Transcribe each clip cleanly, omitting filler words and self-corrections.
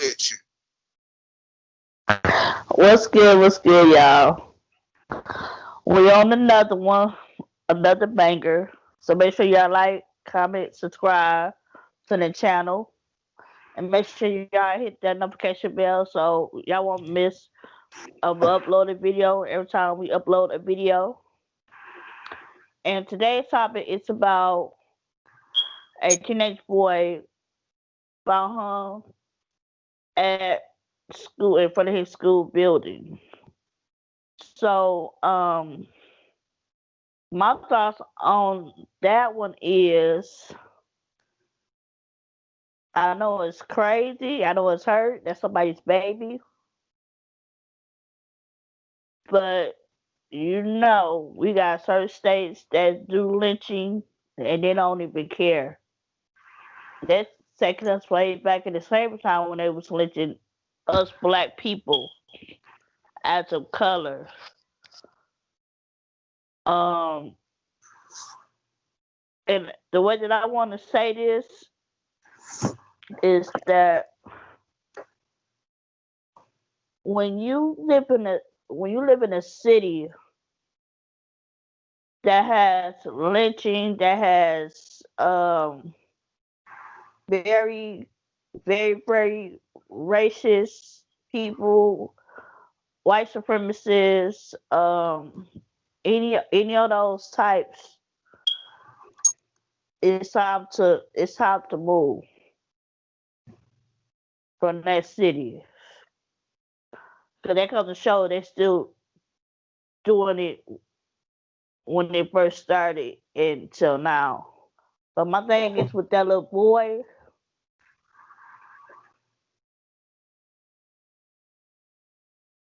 with you? What's good, y'all? We on another one, another banger. So make sure y'all like, comment, subscribe to the channel, and make sure y'all hit that notification bell so y'all won't miss of uploaded video every time we upload a video. And today's topic is about a teenage boy found hung at school in front of his school building. So, my thoughts on that one is I know it's crazy. I know it's hurt. That's somebody's baby. But we got certain states that do lynching and they don't even care. That's taking us way back in the same time when they was lynching us black people as of color. Um, and the way that I want to say this is that when you live in a when you live in a city that has lynching, that has very, very racist people, white supremacists, any of those types, it's time to move from that city. Cause that comes to show they're still doing it when they first started until now. But my thing is with that little boy,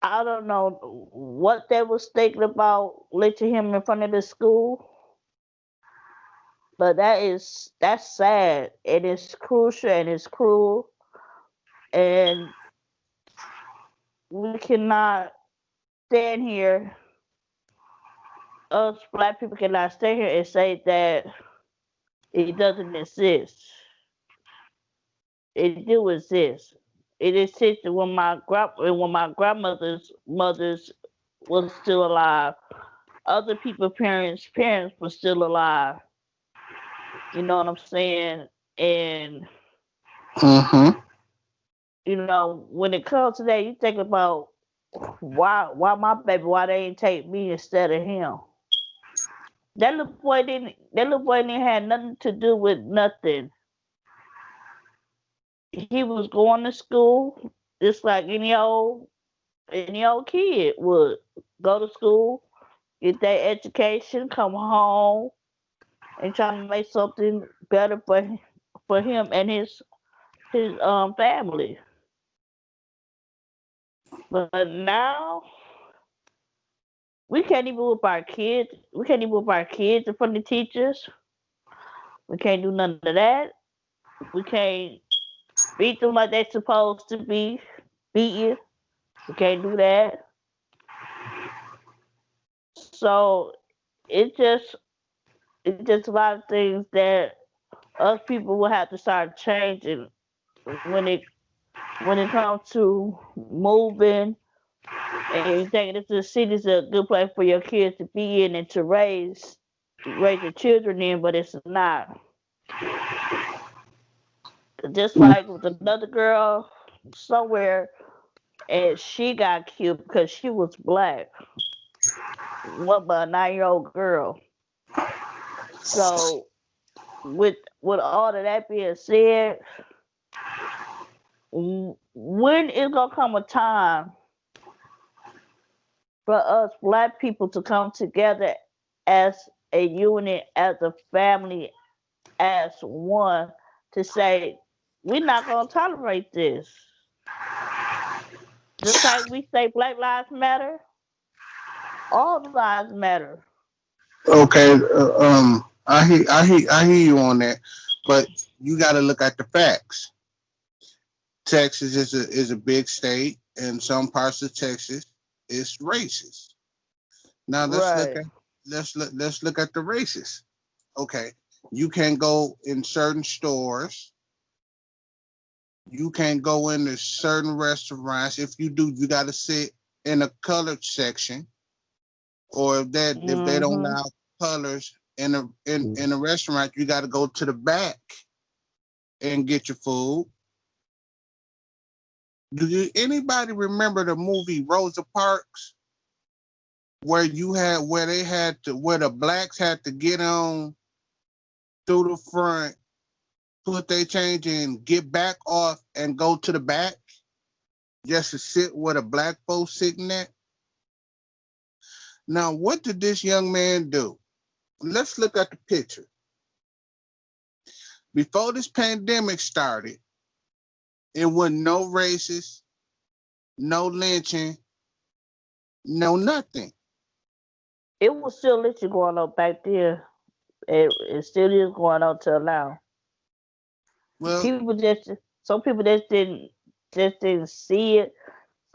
I don't know what they was thinking about lynching him in front of the school, but that's sad and it's crucial and it's cruel and we cannot stand here. Us black people cannot stand here and say that it doesn't exist. It do exist. It existed when my grandmother's mothers was still alive. Other people parents were still alive. You know what I'm saying? And Mm-hmm. when it comes to that, you think about why my baby, why they ain't take me instead of him. That little boy didn't have nothing to do with nothing. He was going to school just like any old kid would go to school, get their education, come home, and try to make something better for him and his family. But now we can't even whoop our kids. We can't even whoop our kids in front of the teachers. We can't do none of that. We can't beat them like they're supposed to be beaten. We can't do that. So it just it's just a lot of things that us people will have to start changing when it comes to moving and you think this is city is a good place for your kids to be in and to raise your children in, but it's not. Just like with another girl somewhere, and she got killed because she was black. What but a 9-year-old girl. So with all of that being said, when is gonna come a time for us black people to come together as a unit, as a family, as one, to say we're not gonna tolerate this. Just like we say Black Lives Matter, all lives matter. Okay. I hear you on that, but you got to look at the facts. Texas is a big state, and some parts of Texas is racist. Now Right. let's look at the races. Okay, you can go in certain stores You can't go into certain restaurants. If you do, you got to sit in a colored section, or if they don't Mm-hmm. allow colors in a restaurant, you got to go to the back and get your food. Do you anybody remember the movie Rosa Parks, where you had where they had to where the blacks had to get on through the front, put their change in, get back off, and go to the back just to sit where the black folks sitting at? Now, what did this young man do? Let's look at the picture. Before this pandemic started, it was no racist, no lynching, no nothing. It was still literally going on back there. It still is going on till now. Well, People just some people just didn't see it.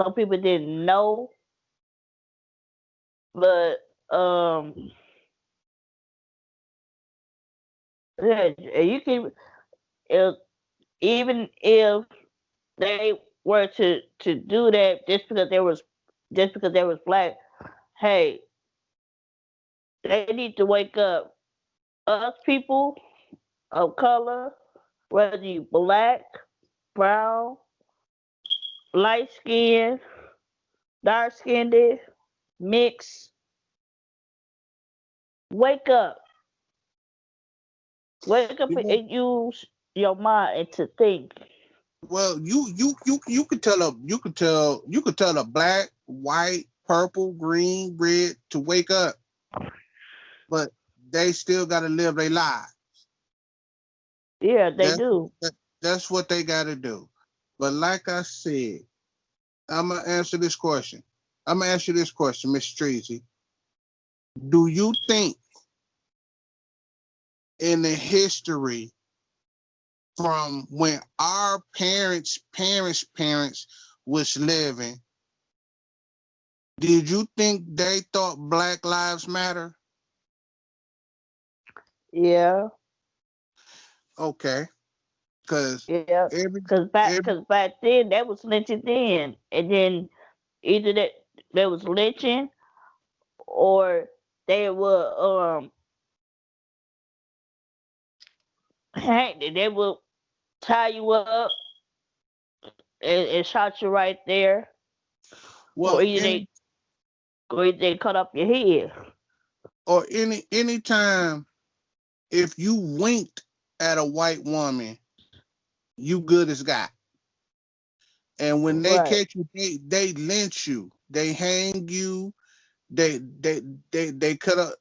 Some people didn't know, but yeah, you can if, even if they were to do that just because they was black. Hey, they need to wake up. Us people of color, whether you black, brown, light skinned, dark skinned, mixed, wake up. Wake up you know, and use your mind and to think. well, you could tell a black, white, purple, green, red to wake up, but they still got to live their lives. Yeah, they That's do. that's what they got to do. But like I said, I'm gonna answer this question. I'm gonna ask you this question, Miss Treasy. Do you think in the history from when our parents was living, did you think they thought Black Lives Matter? Yeah, Okay, because yeah. every Cause back then that was lynching then, and then either that there was lynching or they were they will tie you up and shot you right there, or well either they cut off your head. anytime if you winked at a white woman, you good as God. And when they Right. catch you, they lynch you, they hang you, they they they cut up.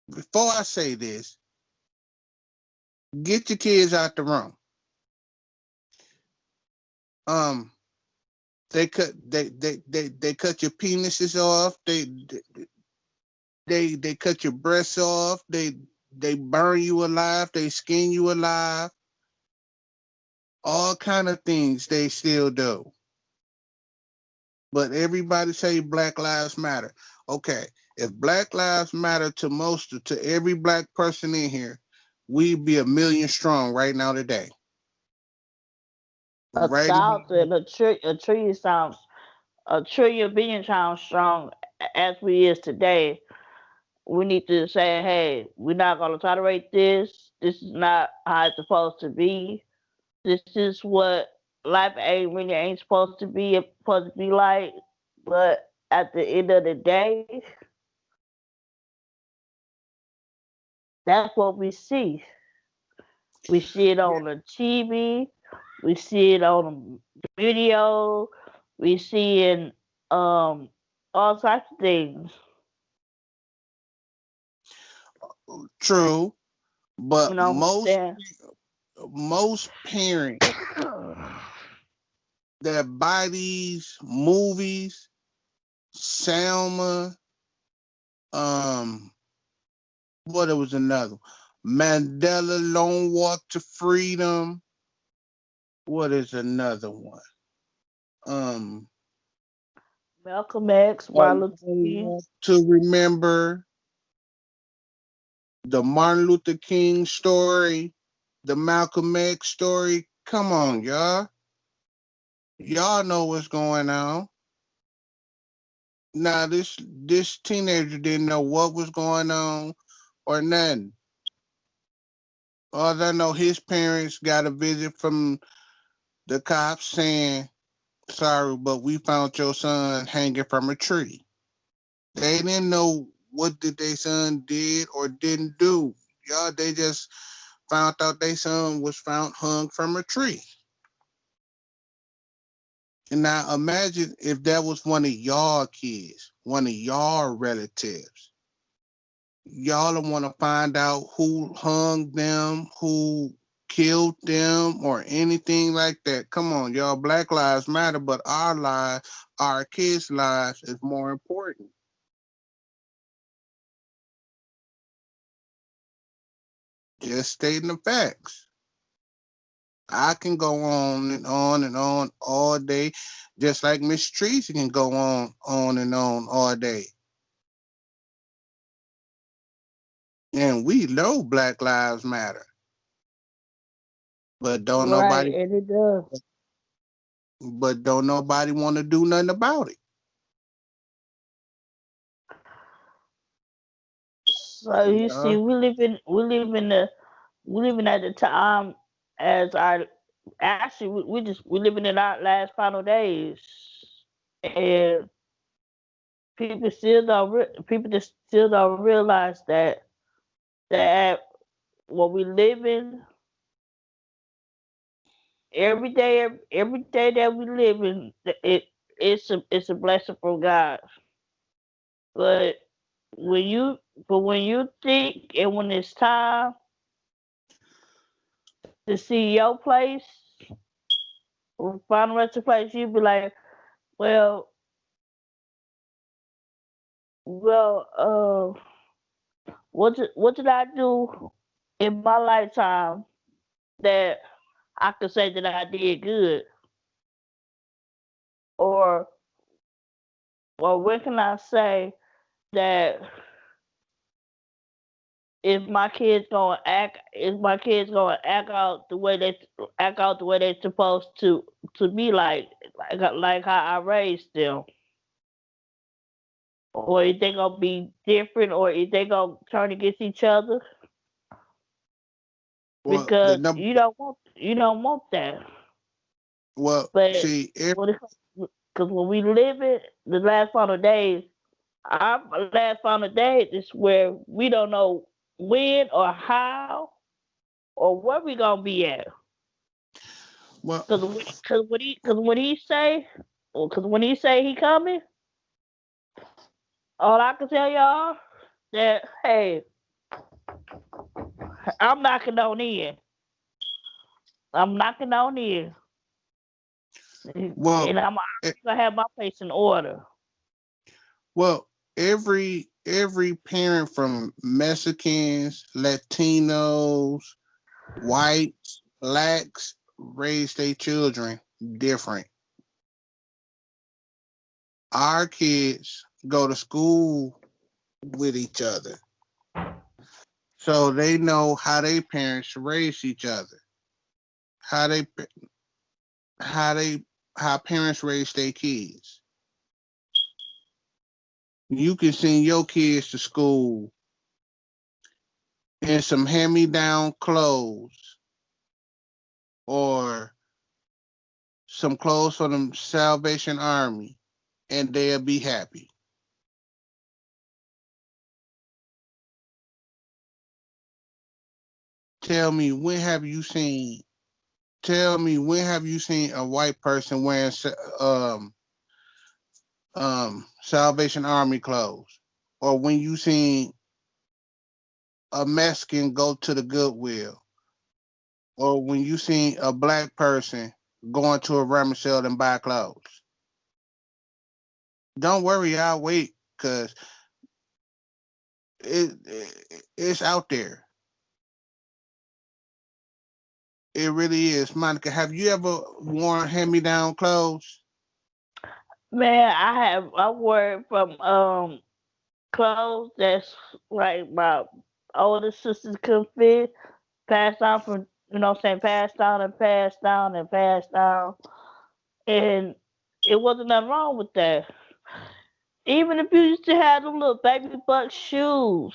Before I say this, get your kids out the room. Um, they cut your penises off. They cut your breasts off. They burn you alive. They skin you alive. All kind of things they still do. But everybody say Black Lives Matter. Okay, if Black Lives Matter to every black person in here, we'd be a million strong right now today. A Right now. thousand, a trillion sounds, a trillion billion sounds strong as we is today. We need to say, hey, we're not gonna tolerate this. This is not how it's supposed to be. This is what life ain't supposed to be. It's supposed to be like. But at the end of the day, that's what we see. We see it on the TV. We see it on the video. We see in all types of things. True, You but know what I'm saying? most parents that buy these movies, Selma, um, what it was another Mandela Long Walk to Freedom. What is another one? Um, Malcolm X, A Martin Luther Long King. Walk to Remember, the Martin Luther King story, the Malcolm X story. Come on, y'all. Y'all know what's going on. Now this teenager didn't know what was going on or nothing. All I know, his parents got a visit from the cops saying, "Sorry, but we found your son hanging from a tree." They didn't know what did their son did or didn't do. Y'all, they just found out their son was found hung from a tree. And now imagine if that was one of y'all kids, one of y'all relatives. Y'all don't want to find out who hung them, who killed them, or anything like that. Come on, y'all. Black lives matter, but our lives, our kids' lives, is more important. Just stating the facts. I can go on and on and on all day, just like Miss Tracy can go on and on all day. And we know Black Lives Matter, but don't Right, nobody, and it does. want to do nothing about it. So you see, Yeah. we living at the time as our actually we living in our last final days, and people just still don't realize that what we living every day that we live in it's a blessing from God. But when you when you think and when it's time to see your place or find a rest place, you be like, well, what did I do in my lifetime that I could say that I did good, or when can I say that if my kids gonna act out the way they supposed to be like how I raised them, or if they gonna be different, or if they gonna turn against each other, Well, the because number. you don't want that. Well, But see, when it because when we live it, the last final days, our last final days is where we don't know when or how or where we gonna be at. well, Because when he say he coming, all I can tell y'all that hey, I'm knocking on in. I'm knocking on in, well, and I'm eh, gonna have my place in order. well. Every parent from Mexicans, Latinos, whites, blacks raise their children different. Our kids go to school with each other, so they know how their parents raise each other, how they how they how parents raise their kids. You can send your kids to school in some hand-me-down clothes or some clothes from the Salvation Army, and they'll be happy. Tell me when have you seen? Tell me when have you seen a white person wearing Salvation Army clothes, or when you seen a Mexican go to the Goodwill, or when you seen a black person going to a Ramsell and buy clothes. Don't worry, I'll wait because it's out there. It really is. Monica, have you ever worn hand me down clothes? Man, I work from clothes that's like my older sisters could fit, passed on from You know what I'm saying? Passed down and passed down and passed down. And it wasn't nothing wrong with that. Even if you used to have them little baby buck shoes,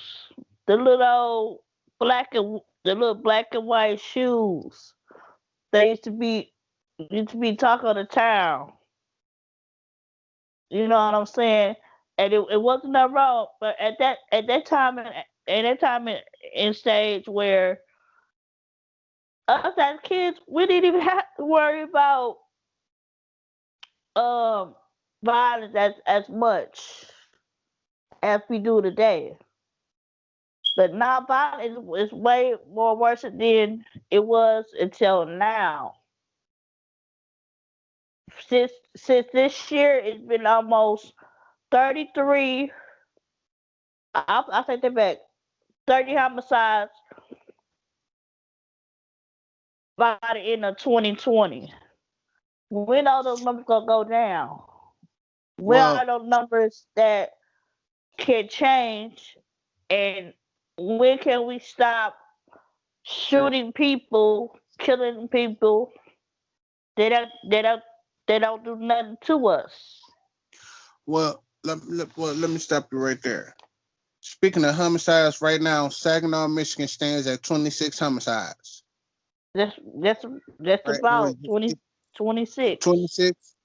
the little the little black and white shoes. They used to be talk of the town. You know what I'm saying? And it wasn't that wrong, but at that time in stage where us as kids we didn't even have to worry about um violence as much as we do today. But now violence is way more worse than it was until now. Since this year it's been almost 33. I take that back. 30 homicides by the end of 2020. When are those numbers gonna go down? Where Well, are those numbers that can change? And when can we stop shooting people, killing people? They don't. They don't. They don't do nothing to us. let me stop you right there. Speaking of homicides, right now, Saginaw, Michigan stands at 26 homicides. That's Right, about 2026.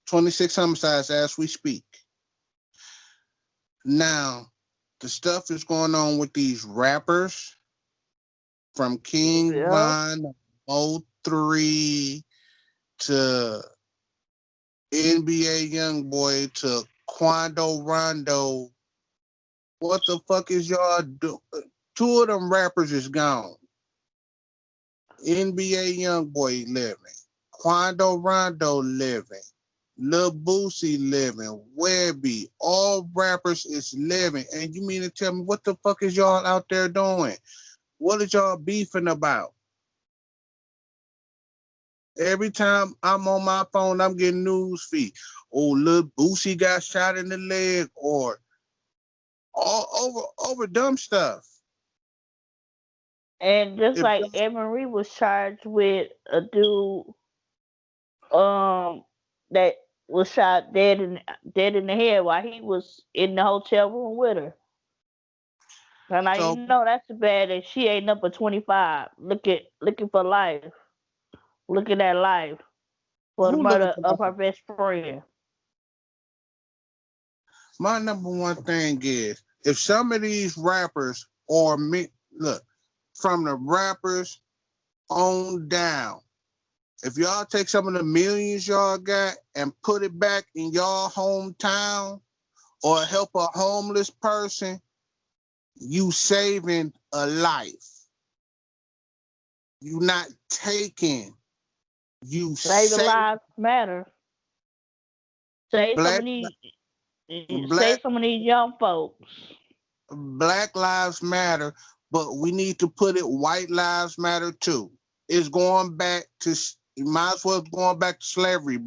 26 homicides as we speak. Now, the stuff that's going on with these rappers, from King Yeah. Von, O3 to NBA Youngboy to Quando Rondo. What the fuck is y'all do? Two of them rappers is gone. NBA Youngboy living, Quando Rondo living, Lil Boosie living, Webby, all rappers is living. And you mean to tell me what the fuck is y'all out there doing? What is y'all beefing about? Every time I'm on my phone, I'm getting news feed. Oh, Lil Boosie got shot in the leg, or all over dumb stuff. And just If like Ed Marie was charged with a dude um that was shot dead in the head while he was in the hotel room with her. And now you so, know that's bad that she ain't number 25. Looking for life. Looking at life for the who looking murder for of life? her best friend. My number one thing is, if some of these rappers or me, look, from the rappers on down, if y'all take some of the millions y'all got and put it back in y'all hometown or help a homeless person, you saving a life. You not taking, you Saving save. lives matter. Save some black of these black save some of these young folks. Black lives matter, but we need to put it white lives matter too. It's going back to, you might as well going back to slavery.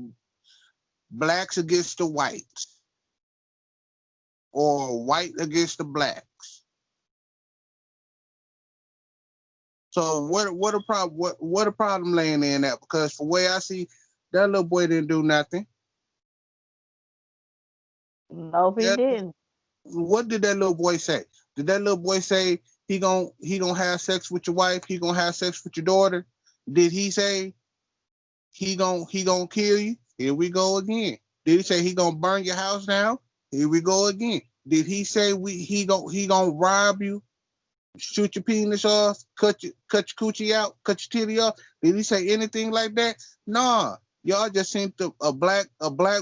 Blacks against the whites, or white against the blacks. So what a problem laying in that? Because for the way I see, that little boy didn't do nothing. No, he That, didn't. what did that little boy say? Did that little boy say he gonna have sex with your wife? He gonna have sex with your daughter? Did he say he gonna kill you? Here we go again. Did he say he gonna burn your house down? Here we go again. Did he say he gonna rob you, shoot your penis off, cut your coochie out, cut your titty off? Did he say anything like that? Nah. Y'all just seen a black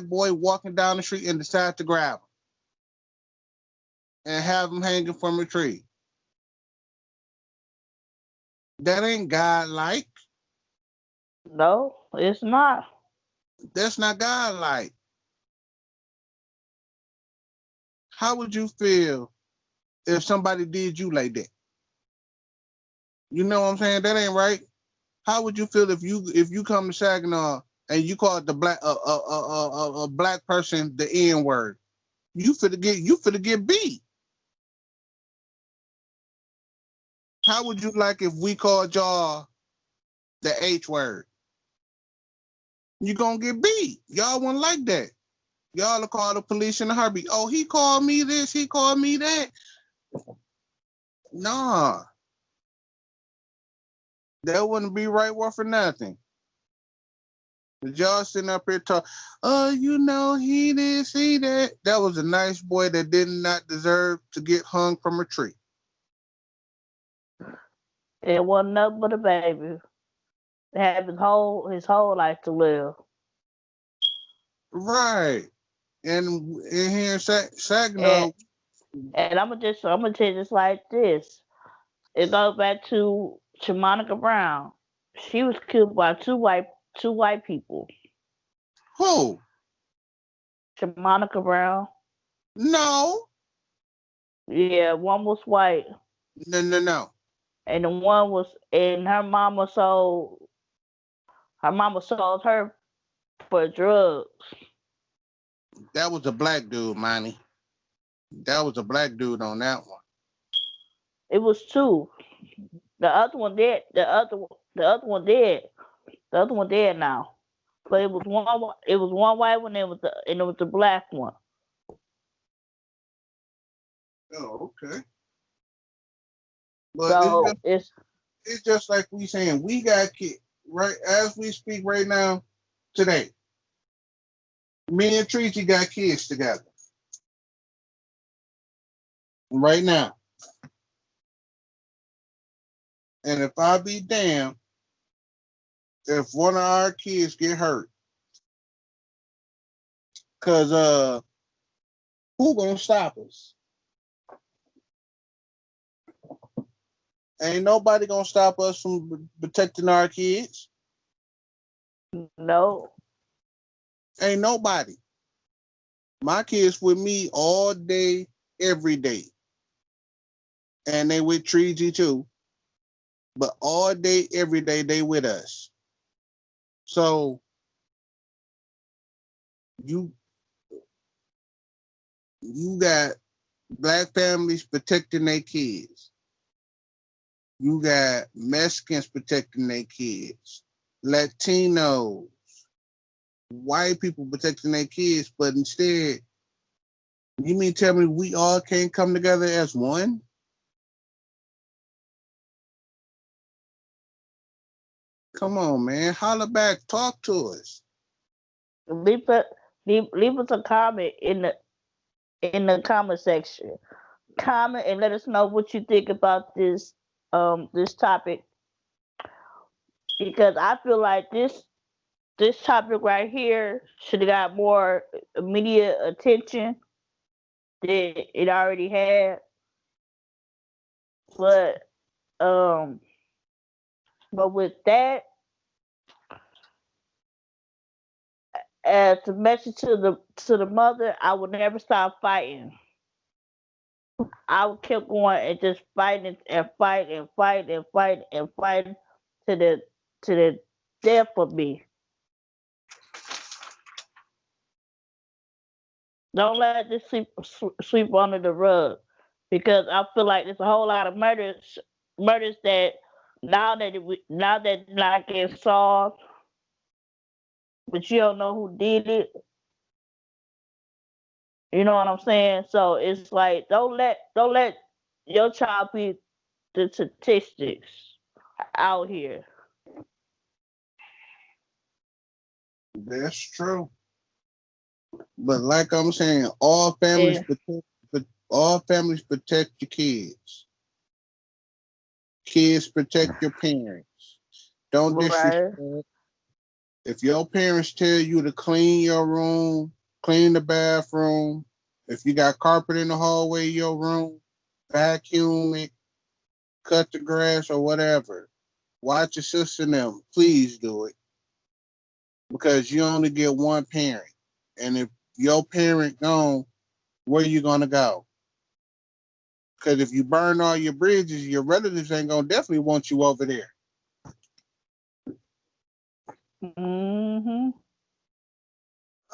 boy walking down the street and decide to grab him and have him hanging from a tree. That ain't godlike. No, it's not. That's not godlike. How would you feel if somebody did you like that? You know what I'm saying? That ain't right. How would you feel if you come to Saginaw and you call the a black person the N word? You finna get beat. How would you like if we called y'all The H word. You gonna get beat. Y'all wouldn't like that. Y'all will call the police in a heartbeat. Oh, he called me this, he called me that. Nah, that wouldn't be right worth for nothing. But y'all sitting up here talking, oh, he this, he that. That was a nice boy that did not deserve to get hung from a tree. It wasn't nothing but a baby. Have his whole life to live. Right. And in here in And Saginaw, and I'm gonna tell you just like this. It goes back to Monica Brown. She was killed by two white people. who? Monica Brown. No, Yeah, one was white, no, no, no. and the one was and her mama sold her for drugs. That was a black dude, Monty. That was a black dude on that one. It was two. The other one dead. The other one dead. The other one dead now. But it was one. It was one white one. And it was the black one. Oh, okay. But So it's it's just like we saying we got kids right as we speak right now today. Me and Treaty got kids together right now, and if I be damned if one of our kids get hurt, cause who gonna stop us? Ain't nobody gonna stop us from protecting our kids. no. Ain't nobody. My kids with me all day, every day, and they with Treaty too. But all day, every day, they with us. So you you got black families protecting their kids. You got Mexicans protecting their kids. Latinos, white people protecting their kids, but instead, you mean tell me we all can't come together as one? Come on, man. Holler back, talk to us. Leave it. Leave us a comment in the comment section. Comment and let us know what you think about this topic, because I feel like this topic right here should have got more immediate attention than it already had. But um, but with that, as a message to the mother, I would never stop fighting. I would keep going and just fighting and fight and fight and fight and fight to the death of me. Don't let this sweep under the rug, because I feel like there's a whole lot of murders that now that not getting solved, but you don't know who did it. You know what I'm saying? So it's like don't let your child be the statistics out here. That's true. But like I'm saying, all families And protect, but all families protect your kids. Kids protect your parents. Don't disrespect. right, If your parents tell you to clean your room, clean the bathroom, if you got carpet in the hallway of your room, vacuum it, cut the grass or whatever. Watch your sister and them. Please do it. Because you only get one parent. And if your parent gone, where you gonna go? Because if you burn all your bridges, your relatives ain't gonna definitely want you over there. mhm,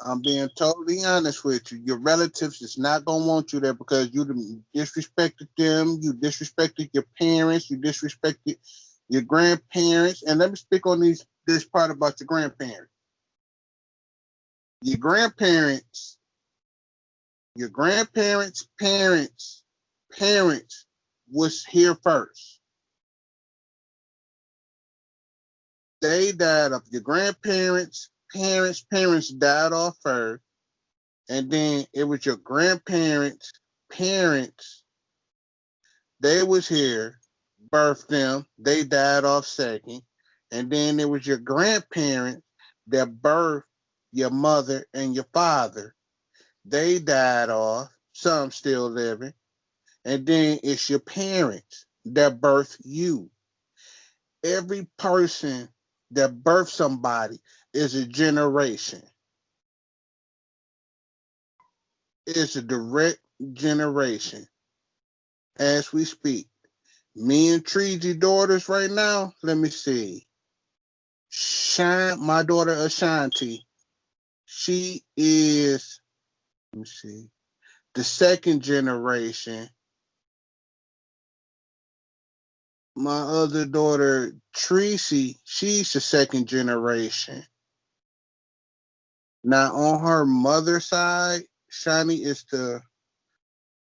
I'm being totally honest with you. Your relatives is not gonna want you there because you disrespected them, you disrespected your parents, you disrespected Your grandparents, and let me speak on this part about your grandparents. Your grandparents, your grandparents' parents was here first. They died of your grandparents, parents died off first, and then it was your grandparents, parents. They was here, birthed them. They died off second, and then it was your grandparents that birthed your mother and your father. They died off. Some still living, and then it's your parents that birthed you. Every person that birthed somebody is a generation. It's a direct generation as we speak. Me and Treasy daughters right now, let me see. Shine, my daughter Ashanti, she is, let me see, the second generation. My other daughter, Tracy, she's the second generation. Now, on her mother's side, Shani is the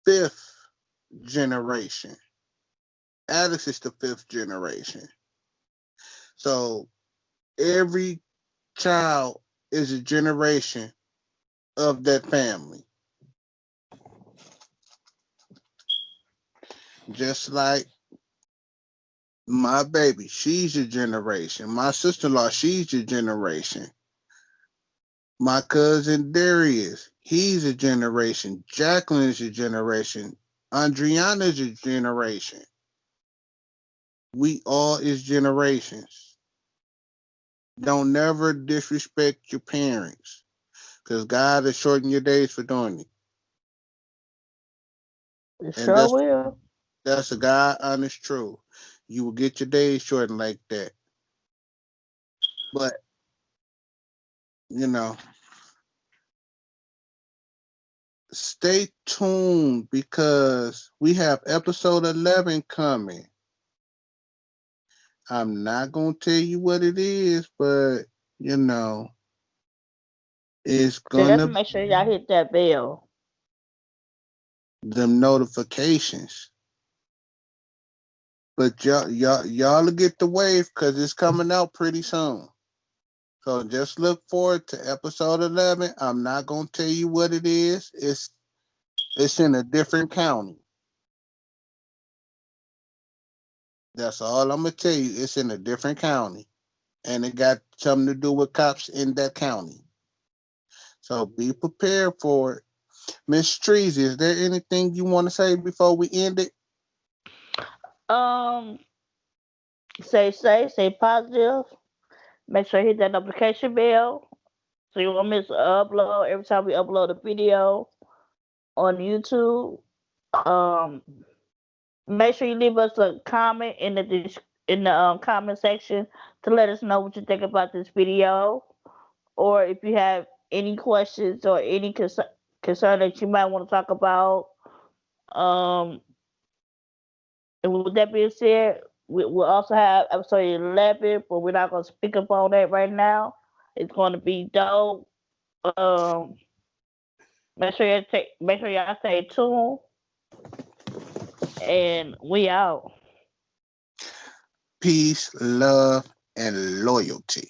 fifth generation. Alice is the fifth generation. So every child is a generation of that family. Just like my baby, she's a generation. My sister-in-law, she's a generation. My cousin Darius, he's a generation. Jacqueline is a generation. Andriana is a generation. We all is generations. Don't never disrespect your parents, because God has shortened your days for doing it. It And sure will. that's a God honest truth. You will get your days shortened like that. But, you know, stay tuned because we have episode 11 coming. I'm not going to tell you what it is, but, you know, it's going Just to make sure y'all hit that bell. them notifications. But y'all will get the wave because it's coming out pretty soon. So just look forward to episode 11. I'm not going to tell you what it is. It's in a different county. That's all I'm gonna tell you. It's in a different county, and it got something to do with cops in that county. So be prepared for it. Miss Trees, is there anything you want to say before we end it? Um, stay safe, stay positive. Make sure you hit that notification bell so you won't miss an upload every time we upload a video on YouTube. Um, Make sure you leave us a comment in the comment section to let us know what you think about this video, or if you have any questions or any concern that you might want to talk about. Um, and with that being said, we'll also have episode 11, but we're not gonna speak up on that right now. It's gonna be dope. Um, make sure y'all stay tuned, and we out. Peace, love, and loyalty.